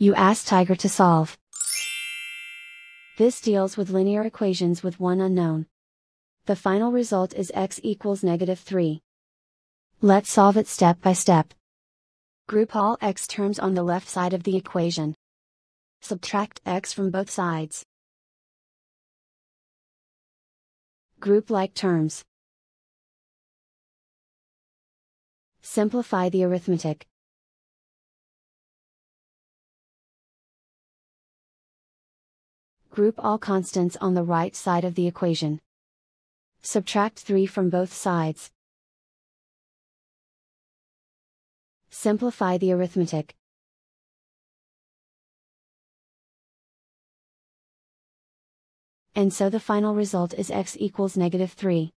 You ask Tiger to solve. This deals with linear equations with one unknown. The final result is x equals -3. Let's solve it step by step. Group all x terms on the left side of the equation. Subtract x from both sides. Group like terms. Simplify the arithmetic. Group all constants on the right side of the equation. Subtract 3 from both sides. Simplify the arithmetic. And so the final result is x equals -3.